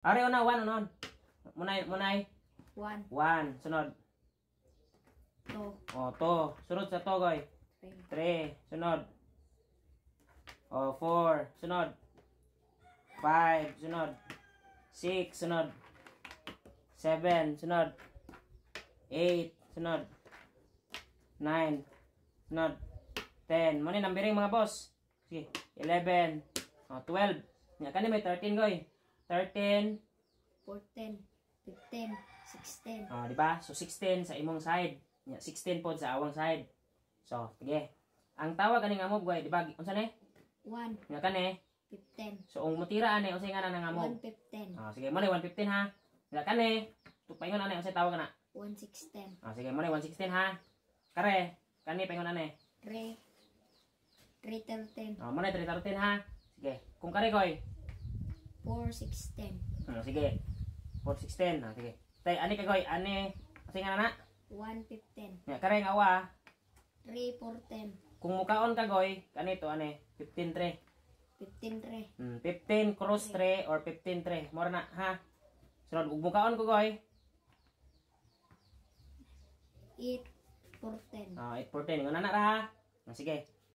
Ari una 1 unon. Munay. 1. 1 sunod. 2. Oh, to. Sunod sa to goy. 3 sunod. Oh, 4 sunod. 5 sunod. 6 sunod. 7 sunod. 8 sunod. 9 sunod. 10. Mo ni numbering mga boss. Sige, 11. Oh, 12. Nya kani may 13 goy. 13. 14. 15. 16. Oh, di ba? So 16 sa imong side. Nya 16 pod sa awang side. So, sige. Ang tawag ani nga mob goy, di ba? Unsa ni? 1. Nya kani? 15. So ang mutira ani unsay nga na nga mob? 115. Ah, sige, mo ni 115 ha. Nya kani? Paingon ani unsay tawag na? 116. Ah, sige, mo ni 116 ha. Kare, kani paingon ani? 313. Ah, mo ni 313 ha. Sige. Kung kare koy? 416. Sige. 416. Ah, sige. Tay ani kay koy, ani unsay nga na? 115. Nya kare nga awa. 3410. Kung mukaon ka goy, kanito ani? 153. 153. 15 cross 3 or 15 3. Mora na ha. Sunod ug mukaon ko goy. 8 410. Ah, 8 for 10. Ngana na ra ha. Ah, sige.